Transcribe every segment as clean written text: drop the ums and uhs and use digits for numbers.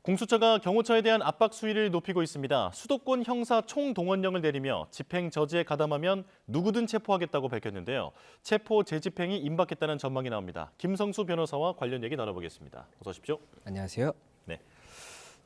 공수처가 경호처에 대한 압박 수위를 높이고 있습니다. 수도권 형사 총동원령을 내리며 집행 저지에 가담하면 누구든 체포하겠다고 밝혔는데요. 체포 재집행이 임박했다는 전망이 나옵니다. 김성수 변호사와 관련 얘기 나눠보겠습니다. 어서 오십시오. 안녕하세요. 네.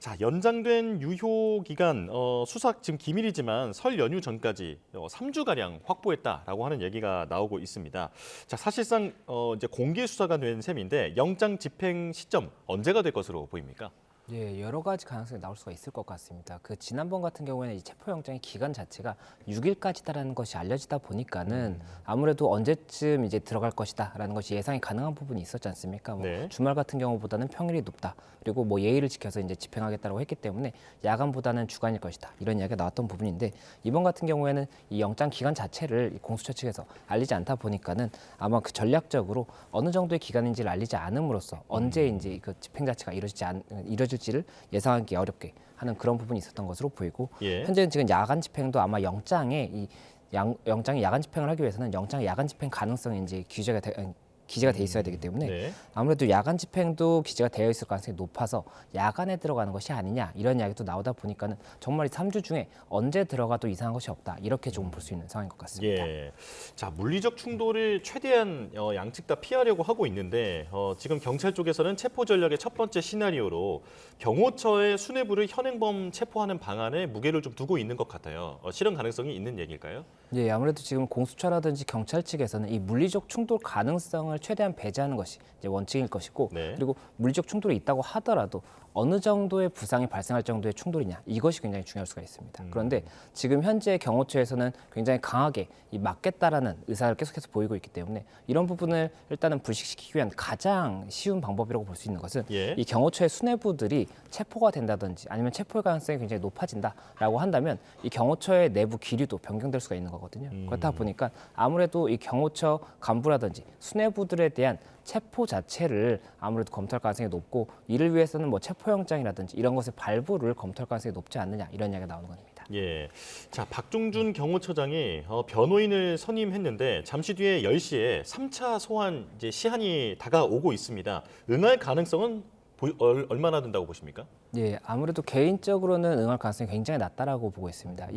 자, 연장된 유효 기간 수사 지금 기밀이지만 설 연휴 전까지 3주가량 확보했다라고 하는 얘기가 나오고 있습니다. 자, 사실상 이제 공개 수사가 된 셈인데 영장 집행 시점 언제가 될 것으로 보입니까? 예, 여러 가지 가능성이 나올 수가 있을 것 같습니다. 지난번 같은 경우에는 이 체포영장의 기간 자체가 6일까지다라는 것이 알려지다 보니까는 아무래도 언제쯤 이제 들어갈 것이다라는 것이 예상이 가능한 부분이 있었지 않습니까? 네. 주말 같은 경우보다는 평일이 높다. 그리고 예의를 지켜서 이제 집행하겠다고 했기 때문에 야간보다는 주간일 것이다. 이런 이야기가 나왔던 부분인데 이번 같은 경우에는 이 영장 기간 자체를 이 공수처 측에서 알리지 않다 보니까는 아마 전략적으로 어느 정도의 기간인지를 알리지 않음으로써 언제 이제 그 집행 자체가 이루어질지를 예상하기 어렵게 하는 그런 부분이 있었던 것으로 보이고 예. 현재는 지금 야간 집행도 아마 영장에 영장이 야간 집행을 하기 위해서는 영장의 야간 집행 가능성이 이제 기재가 돼 있어야 되기 때문에 네. 아무래도 야간 집행도 기재가 되어 있을 가능성이 높아서 야간에 들어가는 것이 아니냐 이런 이야기도 나오다 보니까는 정말 이 3주 중에 언제 들어가도 이상한 것이 없다 이렇게 조금 볼 수 있는 상황인 것 같습니다. 예. 자, 물리적 충돌을 최대한 양측 다 피하려고 하고 있는데 지금 경찰 쪽에서는 체포 전략의 첫 번째 시나리오로 경호처의 수뇌부를 현행범 체포하는 방안에 무게를 좀 두고 있는 것 같아요. 실현 가능성이 있는 얘기일까요? 예, 아무래도 지금 공수처라든지 경찰 측에서는 이 물리적 충돌 가능성을 최대한 배제하는 것이 이제 원칙일 것이고 네. 그리고 물리적 충돌이 있다고 하더라도 어느 정도의 부상이 발생할 정도의 충돌이냐 이것이 굉장히 중요할 수가 있습니다. 그런데 지금 현재 경호처에서는 굉장히 강하게 막겠다라는 의사를 계속해서 보이고 있기 때문에 이런 부분을 일단은 불식시키기 위한 가장 쉬운 방법이라고 볼 수 있는 것은 예. 이 경호처의 수뇌부들이 체포가 된다든지 아니면 체포의 가능성이 굉장히 높아진다라고 한다면 이 경호처의 내부 기류도 변경될 수가 있는 거거든요. 그렇다 보니까 아무래도 이 경호처 간부라든지 수뇌부들에 대한 체포 자체를 아무래도 검토할 가능성이 높고 이를 위해서는 체포영장이라든지 이런 것의 발부를 검토할 가능성이 높지 않느냐 이런 이야기가 나오는 겁니다. 예. 자, 박종준 경호처장이 변호인을 선임했는데 잠시 뒤에 10시에 3차 소환 이제 시한이 다가오고 있습니다. 응할 가능성은 얼마나 된다고 보십니까? 예, 아무래도 개인적으로는 응할 가능성이 굉장히 낮다라고 보고 있습니다.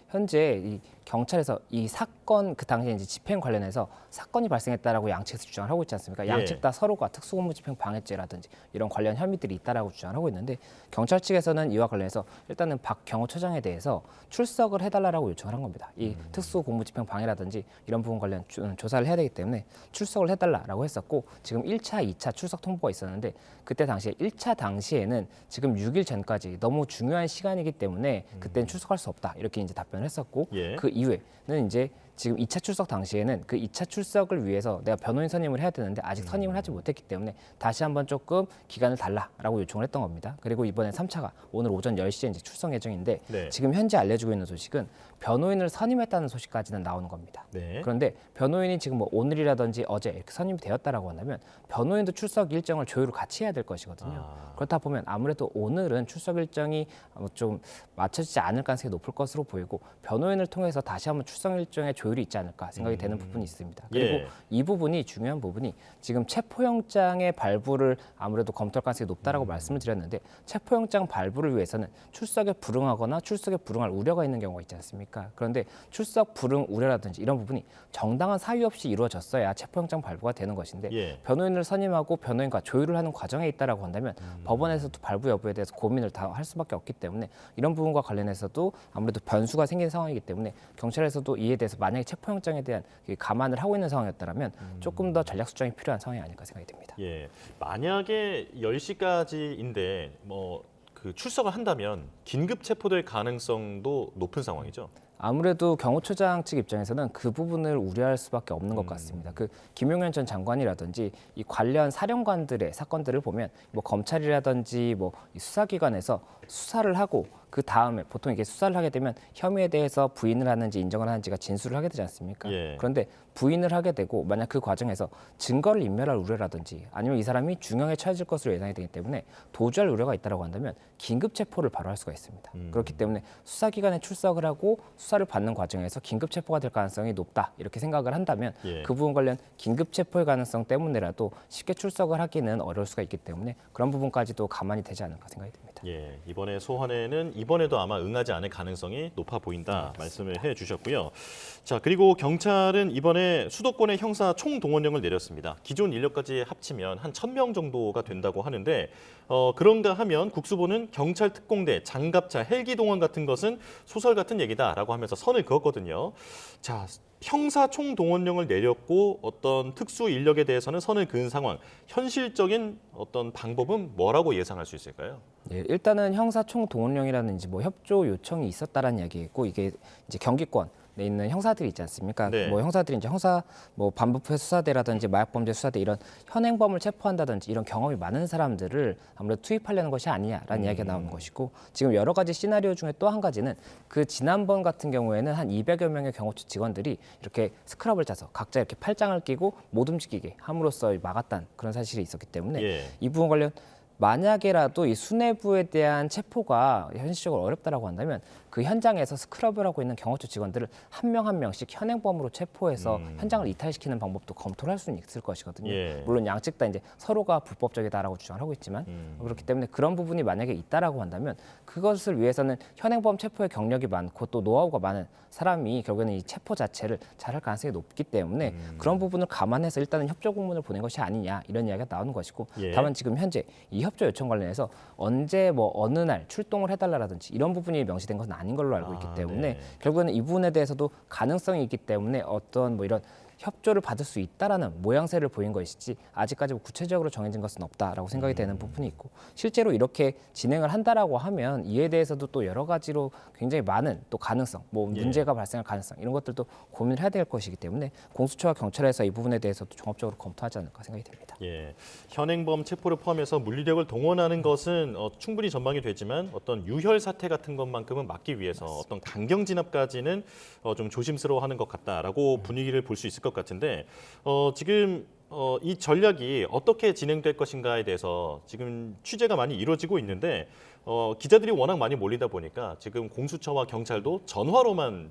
현재 이 경찰에서 이 사건 그 당시에 이제 집행 관련해서 사건이 발생했다라고 양측에서 주장을 하고 있지 않습니까? 양측 다 서로가 특수공무집행 방해죄라든지 이런 관련 혐의들이 있다라고 주장을 하고 있는데 경찰 측에서는 이와 관련해서 일단은 박 경호처장에 대해서 출석을 해달라고 요청을 한 겁니다. 이 특수공무집행 방해라든지 이런 부분 관련 조사를 해야 되기 때문에 출석을 해달라고 했었고 지금 1차, 2차 출석 통보가 있었는데 그때 당시에 1차 당시에는 지금 6일 전까지 너무 중요한 시간이기 때문에 그때는 출석할 수 없다 이렇게 이제 답변을 했었고 예. 그 이후에는 이제 지금 2차 출석 당시에는 그 2차 출석을 위해서 내가 변호인 선임을 해야 되는데 아직 선임을 하지 못했기 때문에 다시 한번 조금 기간을 달라라고 요청을 했던 겁니다. 그리고 이번에 3차가 오늘 오전 10시에 이제 출석 예정인데 네. 지금 현재 알려지고 있는 소식은 변호인을 선임했다는 소식까지는 나오는 겁니다. 네. 그런데 변호인이 지금 오늘이라든지 어제 이렇게 선임이 되었다라고 한다면 변호인도 출석 일정을 조율을 같이 해야 될 것이거든요. 그렇다 보면 아무래도 오늘은 출석 일정이 좀 맞춰지지 않을 가능성이 높을 것으로 보이고 변호인을 통해서 다시 한번 출석 일정의 조율이 있지 않을까 생각이 되는 부분이 있습니다. 그리고 예. 이 부분이 중요한 부분이 지금 체포영장의 발부를 아무래도 검토할 가능성이 높다라고 말씀을 드렸는데 체포영장 발부를 위해서는 출석에 불응하거나 출석에 불응할 우려가 있는 경우가 있지 않습니까? 그런데 출석 불응 우려라든지 이런 부분이 정당한 사유 없이 이루어졌어야 체포영장 발부가 되는 것인데 예. 변호인을 선임하고 변호인과 조율을 하는 과정에 있다라고 한다면 법원에서도 발부 여부에 대해서 고민을 다 할 수밖에 없기 때문에 이런 부분과 관련해서도 아무래도 변수가 생긴 상황이기 때문에 경찰에서도 이에 대해서 만약에 체포영장에 대한 감안을 하고 있는 상황이었다면 조금 더 전략 수정이 필요한 상황이 아닐까 생각이 듭니다. 예. 만약에 10시까지인데 그 출석을 한다면 긴급 체포될 가능성도 높은 상황이죠. 아무래도 경호처장 측 입장에서는 그 부분을 우려할 수밖에 없는 것 같습니다. 김용현 전 장관이라든지 이 관련 사령관들의 사건들을 보면 검찰이라든지 이 수사기관에서 수사를 하고 그 다음에 보통 이게 수사를 하게 되면 혐의에 대해서 부인을 하는지 인정을 하는지가 진술을 하게 되지 않습니까? 예. 그런데 부인을 하게 되고 만약 그 과정에서 증거를 인멸할 우려라든지 아니면 이 사람이 중형에 처해질 것으로 예상이 되기 때문에 도주할 우려가 있다고 한다면 긴급 체포를 바로 할 수가 있습니다. 그렇기 때문에 수사기관에 출석을 하고 수사를 받는 과정에서 긴급 체포가 될 가능성이 높다 이렇게 생각을 한다면 예. 그 부분 관련 긴급 체포의 가능성 때문에라도 쉽게 출석을 하기는 어려울 수가 있기 때문에 그런 부분까지도 감안이 되지 않을까 생각이 듭니다. 예, 이번에 소환에는 이번에도 아마 응하지 않을 가능성이 높아 보인다 말씀을 해주셨고요. 자, 그리고 경찰은 이번에 수도권의 형사 총동원령을 내렸습니다. 기존 인력까지 합치면 한 1,000명 정도가 된다고 하는데 그런가 하면 국수본은 경찰 특공대, 장갑차, 헬기 동원 같은 것은 소설 같은 얘기다라고 하면서 선을 그었거든요. 자, 형사 총동원령을 내렸고 어떤 특수 인력에 대해서는 선을 그은 상황. 현실적인 어떤 방법은 뭐라고 예상할 수 있을까요? 예, 일단은 형사총 동원령이라든지 뭐 협조 요청이 있었다라는 이야기고 이게 이제 경기권에 있는 형사들이 있지 않습니까? 네. 뭐 형사들이 이제 형사 뭐 반부패 수사대라든지 마약범죄 수사대 이런 현행범을 체포한다든지 이런 경험이 많은 사람들을 아무래도 투입하려는 것이 아니냐라는 이야기가 나오는 것이고 지금 여러 가지 시나리오 중에 또 한 가지는 그 지난번 같은 경우에는 한 200여 명의 경호처 직원들이 이렇게 스크럽을 짜서 각자 이렇게 팔짱을 끼고 못 움직이게 함으로써 막았다는 그런 사실이 있었기 때문에 예. 이 부분 관련 만약에라도 이 수뇌부에 대한 체포가 현실적으로 어렵다라고 한다면 그 현장에서 스크럽을 하고 있는 경호처 직원들을 한 명 한 명씩 현행범으로 체포해서 현장을 이탈시키는 방법도 검토를 할 수는 있을 것이거든요. 예. 물론 양측 다 이제 서로가 불법적이다라고 주장을 하고 있지만 그렇기 때문에 그런 부분이 만약에 있다라고 한다면 그것을 위해서는 현행범 체포의 경력이 많고 또 노하우가 많은 사람이 결국에는 이 체포 자체를 잘할 가능성이 높기 때문에 그런 부분을 감안해서 일단은 협조 공문을 보낸 것이 아니냐 이런 이야기가 나오는 것이고 예. 다만 지금 현재 이 협조 요청 관련해서 언제 뭐 어느 날 출동을 해달라라든지 이런 부분이 명시된 것은 아닌 걸로 알고 있기 때문에 네. 결국에는 이 부분에 대해서도 가능성이 있기 때문에 어떤 뭐 이런 협조를 받을 수 있다라는 모양새를 보인 것이지 아직까지 뭐 구체적으로 정해진 것은 없다라고 생각이 되는 부분이 있고 실제로 이렇게 진행을 한다라고 하면 이에 대해서도 또 여러 가지로 굉장히 많은 또 가능성, 뭐 예. 문제가 발생할 가능성 이런 것들도 고민을 해야 될 것이기 때문에 공수처와 경찰에서 이 부분에 대해서도 종합적으로 검토하지 않을까 생각이 됩니다. 예, 현행범 체포를 포함해서 물리력을 동원하는 것은 충분히 전망이 되지만 어떤 유혈 사태 같은 것만큼은 막기 위해서 어떤 강경 진압까지는 좀 조심스러워하는 것 같다라고 분위기를 볼 수 있을 것 같은데 지금 이 전략이 어떻게 진행될 것인가에 대해서 지금 취재가 많이 이루어지고 있는데 기자들이 워낙 많이 몰리다 보니까 지금 공수처와 경찰도 전화로만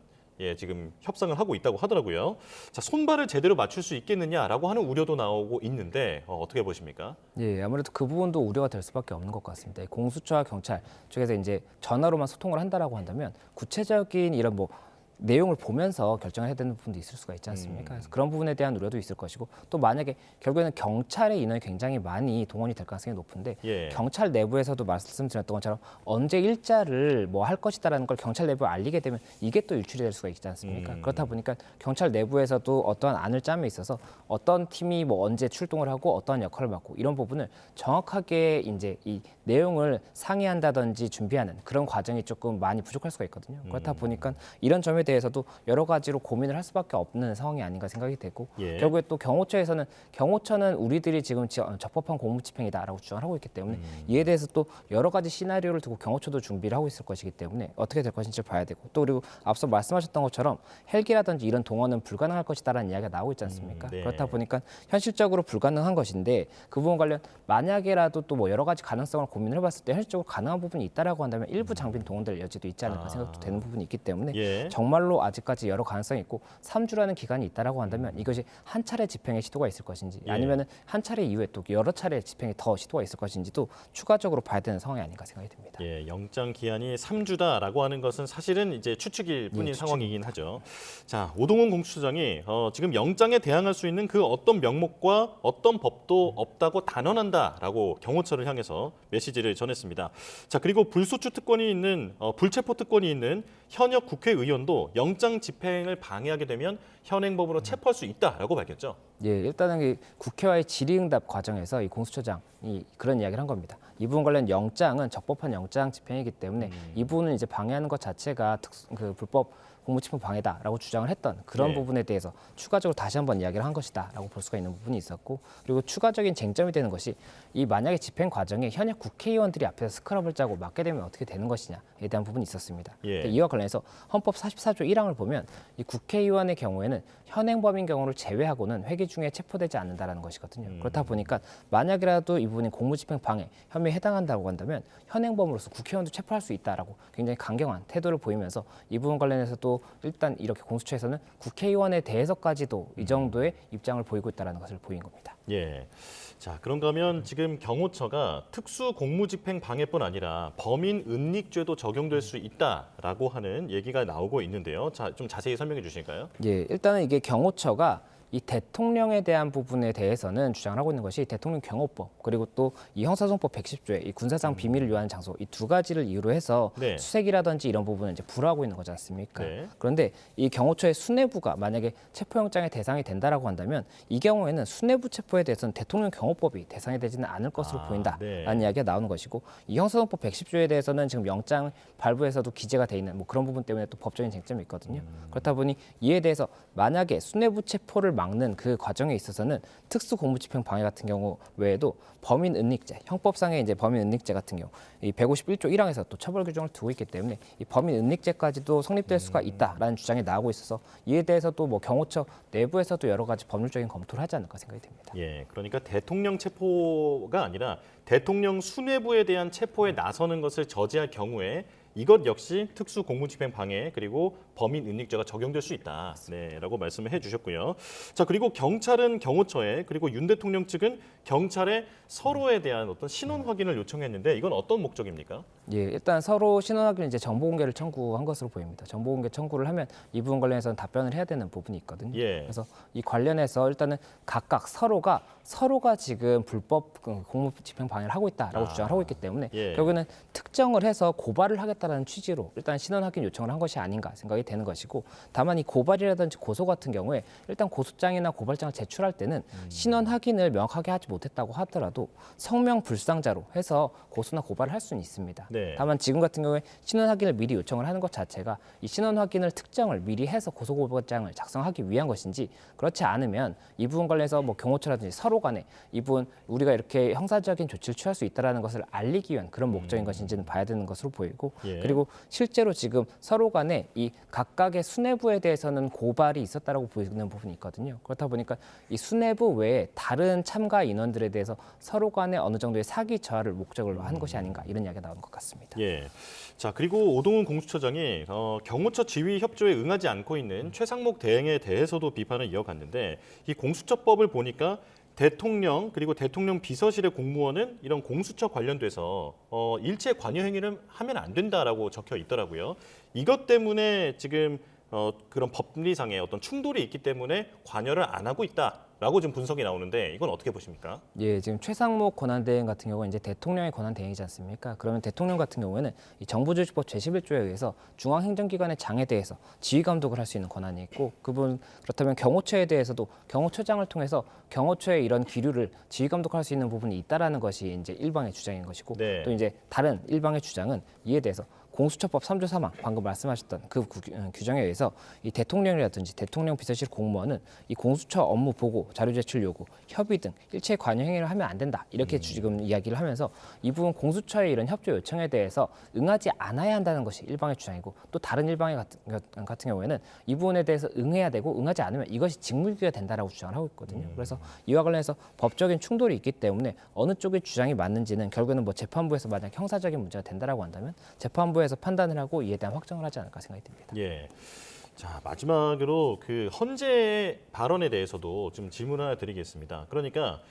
지금 협상을 하고 있다고 하더라고요. 자, 손발을 제대로 맞출 수 있겠느냐라고 하는 우려도 나오고 있는데 어떻게 보십니까? 예, 아무래도 그 부분도 우려가 될 수밖에 없는 것 같습니다. 공수처와 경찰 쪽에서 이제 전화로만 소통을 한다라고 한다면 구체적인 이런 뭐 내용을 보면서 결정을 해야 되는 부분도 있을 수가 있지 않습니까? 그래서 그런 부분에 대한 우려도 있을 것이고 또 만약에 결국에는 경찰의 인원이 굉장히 많이 동원이 될 가능성이 높은데 예. 경찰 내부에서도 말씀드렸던 것처럼 언제 일자를 뭐 할 것이다라는 걸 경찰 내부에 알리게 되면 이게 또 유출이 될 수가 있지 않습니까? 그렇다 보니까 경찰 내부에서도 어떠한 안을 짬에 있어서 어떤 팀이 뭐 언제 출동을 하고 어떠한 역할을 맡고 이런 부분을 정확하게 이제 이 내용을 상의한다든지 준비하는 그런 과정이 조금 많이 부족할 수가 있거든요. 그렇다 보니까 이런 점에 대해서도 여러 가지로 고민을 할 수밖에 없는 상황이 아닌가 생각이 되고 예. 결국에 또 경호처는 우리들이 지금 적법한 공무집행이다라고 주장을 하고 있기 때문에 이에 대해서 또 여러 가지 시나리오를 두고 경호처도 준비를 하고 있을 것이기 때문에 어떻게 될 것인지 봐야 되고 또 그리고 앞서 말씀하셨던 것처럼 헬기라든지 이런 동원은 불가능할 것이다라는 이야기가 나오고 있지 않습니까? 네. 그렇다 보니까 현실적으로 불가능한 것인데 그 부분 관련 만약에라도 또 뭐 여러 가지 가능성을 고민을 해봤을 때 현실적으로 가능한 부분이 있다라고 한다면 일부 장비는 동원될 여지도 있지 않을까 생각도 되는 부분이 있기 때문에 예. 정말로 아직까지 여러 가능성이 있고 3주라는 기간이 있다라고 한다면 이것이 한 차례 집행의 시도가 있을 것인지 예. 아니면은 한 차례 이후에 또 여러 차례 집행이 더 시도가 있을 것인지도 추가적으로 봐야 되는 상황이 아닌가 생각이 듭니다. 예, 영장 기한이 3주다라고 하는 것은 사실은 이제 추측일 뿐인 추측. 상황이긴 하죠. 자, 오동훈 공수처장이 지금 영장에 대항할 수 있는 그 어떤 명목과 어떤 법도 없다고 단언한다라고 경호처를 향해서 메시지를 전했습니다. 자, 그리고 불소추 특권이 있는 불체포 특권이 있는 현역 국회의원도 영장 집행을 방해하게 되면 현행법으로 체포할 수 있다라고 밝혔죠. 예, 일단은 이 국회와의 질의응답 과정에서 이 공수처장이 그런 이야기를 한 겁니다. 이 부분 관련 영장은 적법한 영장 집행이기 때문에 이 부분을 이제 방해하는 것 자체가 그 불법 공무집행 방해다라고 주장을 했던 그런 네. 부분에 대해서 추가적으로 다시 한번 이야기를 한 것이다라고 볼 수가 있는 부분이 있었고 그리고 추가적인 쟁점이 되는 것이 이 만약에 집행 과정에 현역 국회의원들이 앞에서 스크럽을 짜고 막게 되면 어떻게 되는 것이냐에 대한 부분이 있었습니다. 예. 이와 관련해서 헌법 44조 1항을 보면 이 국회의원의 경우에는 현행범인 경우를 제외하고는 회기 중에 체포되지 않는다라는 것이거든요. 그렇다 보니까 만약이라도 이 부분이 공무집행 방해 혐의에 해당한다고 한다면 현행범으로서 국회의원도 체포할 수 있다라고 굉장히 강경한 태도를 보이면서 이 부분 관련해서도 일단 이렇게 공수처에서는 국회의원에 대해서까지도 이 정도의 입장을 보이고 있다는 것을 보인 겁니다. 예. 자, 그런가 하면 지금 경호처가 특수 공무집행 방해뿐 아니라 범인 은닉죄도 적용될 수 있다라고 하는 얘기가 나오고 있는데요. 자, 좀 자세히 설명해 주실까요? 예, 일단은 이게 경호처가 이 대통령에 대한 부분에 대해서는 주장을 하고 있는 것이 대통령 경호법 그리고 또 이 형사소송법 110조의 이 군사상 비밀을 유하는 장소 이 두 가지를 이유로 해서 네. 수색이라든지 이런 부분을 이제 불허하고 있는 거지 않습니까? 네. 그런데 이 경호처의 수뇌부가 만약에 체포영장의 대상이 된다라고 한다면 이 경우에는 수뇌부 체포에 대해서는 대통령 경호법이 대상이 되지는 않을 것으로 보인다라는 네. 이야기가 나오는 것이고 이 형사소송법 110조에 대해서는 지금 영장 발부에서도 기재가 돼 있는 뭐 그런 부분 때문에 또 법적인 쟁점이 있거든요. 그렇다 보니 이에 대해서 만약에 수뇌부 체포를 막는 그 과정에 있어서는 특수 공무집행 방해 같은 경우 외에도 범인 은닉죄, 형법상의 이제 범인 은닉죄 같은 경우 이 151조 1항에서 또 처벌 규정을 두고 있기 때문에 이 범인 은닉죄까지도 성립될 수가 있다라는 주장이 나오고 있어서 이에 대해서도 뭐 경호처 내부에서도 여러 가지 법률적인 검토를 하지 않을까 생각이 듭니다. 예, 그러니까 대통령 체포가 아니라 대통령 수뇌부에 대한 체포에 나서는 것을 저지할 경우에 이것 역시 특수 공무집행 방해 그리고 범인 은닉죄가 적용될 수 있다. 네라고 말씀을 해주셨고요. 자, 그리고 경찰은 경호처에 그리고 윤 대통령 측은 경찰에 서로에 대한 어떤 신원 확인을 요청했는데 이건 어떤 목적입니까? 예, 일단 서로 신원 확인 이제 정보 공개를 청구한 것으로 보입니다. 정보 공개 청구를 하면 이 부분 관련해서는 답변을 해야 되는 부분이 있거든요. 예. 그래서 이 관련해서 일단은 각각 서로가 지금 불법 공무집행 방해를 하고 있다라고 주장을 하고 있기 때문에 예. 결국에는 특정을 해서 고발을 하겠다라는 취지로 일단 신원 확인 요청을 한 것이 아닌가 생각이 되는 것이고 다만 이 고발이라든지 고소 같은 경우에 일단 고소장이나 고발장을 제출할 때는 신원 확인을 명확하게 하지 못했다고 하더라도 성명 불상자로 해서 고소나 고발을 할 수는 있습니다. 네. 다만 지금 같은 경우에 신원 확인을 미리 요청을 하는 것 자체가 이 신원 확인을 특정을 미리 해서 고소 고발장을 작성하기 위한 것인지 그렇지 않으면 이 부분 관련해서 뭐 경호처라든지 서로 간에 이 부분 우리가 이렇게 형사적인 조치를 취할 수 있다라는 것을 알리기 위한 그런 목적인 것인지는 봐야 되는 것으로 보이고 예. 그리고 실제로 지금 서로 간에 이 각각의 수뇌부에 대해서는 고발이 있었다라고 보이는 부분이 있거든요. 그렇다 보니까 이 수뇌부 외에 다른 참가 인원들에 대해서 서로 간에 어느 정도의 사기 저하를 목적으로 한 것이 아닌가 이런 이야기가 나오는 것 같습니다. 예. 자, 그리고 오동훈 공수처장이 경호처 지휘 협조에 응하지 않고 있는 최상목 대행에 대해서도 비판을 이어갔는데 이 공수처법을 보니까 대통령 그리고 대통령 비서실의 공무원은 이런 공수처 관련돼서 일체 관여 행위를 하면 안 된다라고 적혀 있더라고요. 이것 때문에 지금 그런 법리상의 어떤 충돌이 있기 때문에 관여를 안 하고 있다라고 지금 분석이 나오는데 이건 어떻게 보십니까? 예, 지금 최상목 권한대행 같은 경우는 이제 대통령의 권한대행이지 않습니까? 그러면 대통령 같은 경우에는 이 정부조직법 제11조에 의해서 중앙행정기관의 장에 대해서 지휘감독을 할 수 있는 권한이 있고 그분 그렇다면 경호처에 대해서도 경호처장을 통해서 경호처의 이런 기류를 지휘감독할 수 있는 부분이 있다라는 것이 이제 일방의 주장인 것이고 네. 또 이제 다른 일방의 주장은 이에 대해서 공수처법 3조 3항 방금 말씀하셨던 그 규정에 의해서 이 대통령이라든지 대통령 비서실 공무원은 이 공수처 업무 보고 자료 제출 요구, 협의 등 일체 관여 행위를 하면 안 된다 이렇게 지금 이야기를 하면서 이 부분 공수처의 이런 협조 요청에 대해서 응하지 않아야 한다는 것이 일방의 주장이고 또 다른 일방의 같은 경우에는 이 부분에 대해서 응해야 되고 응하지 않으면 이것이 직무유기가 된다라고 주장을 하고 있거든요. 그래서 이와 관련해서 법적인 충돌이 있기 때문에 어느 쪽의 주장이 맞는지는 결국에는 뭐 재판부에서 만약 형사적인 문제가 된다라고 한다면 재판부에서 판단을 하고 이에 대한 확정을 하지 않을까 생각이 듭니다. 예. 자, 마지막으로 그 헌재 발언에 대해서도 좀 질문 하나 드리겠습니다. 그러니까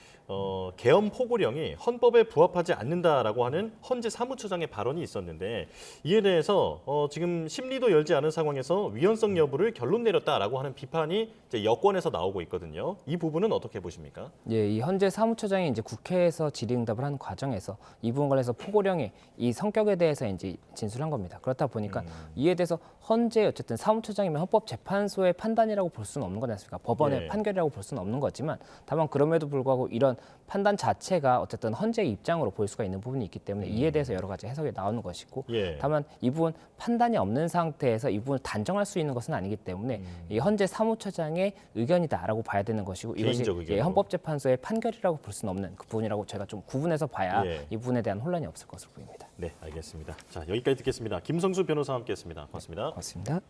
계엄 포고령이 헌법에 부합하지 않는다라고 하는 헌재 사무처장의 발언이 있었는데 이에 대해서 지금 심리도 열지 않은 상황에서 위헌성 여부를 결론 내렸다라고 하는 비판이 이제 여권에서 나오고 있거든요. 이 부분은 어떻게 보십니까? 예, 이 헌재 사무처장이 이제 국회에서 질의응답을 하는 과정에서 이 부분 관련해서 포고령의 이 성격에 대해서 이제 진술한 겁니다. 그렇다 보니까 이에 대해서 헌재 어쨌든 사무처장이면 헌법재판소의 판단이라고 볼 수는 없는 거지 않습니까? 법원의 예. 판결이라고 볼 수는 없는 거지만 다만 그럼에도 불구하고 이런 판단 자체가 어쨌든 헌재의 입장으로 볼 수가 있는 부분이 있기 때문에 이에 대해서 여러 가지 해석이 나오는 것이고 예. 다만 이 부분 판단이 없는 상태에서 이 부분을 단정할 수 있는 것은 아니기 때문에 이 헌재 사무처장의 의견이다라고 봐야 되는 것이고 이것이 개인적 의견으로. 예, 헌법재판소의 판결이라고 볼 수는 없는 그 부분이라고 제가 좀 구분해서 봐야 예. 이 부분에 대한 혼란이 없을 것으로 보입니다. 네, 알겠습니다. 자, 여기까지 듣겠습니다. 김성수 변호사와 함께했습니다. 고맙습니다. 고맙습니다.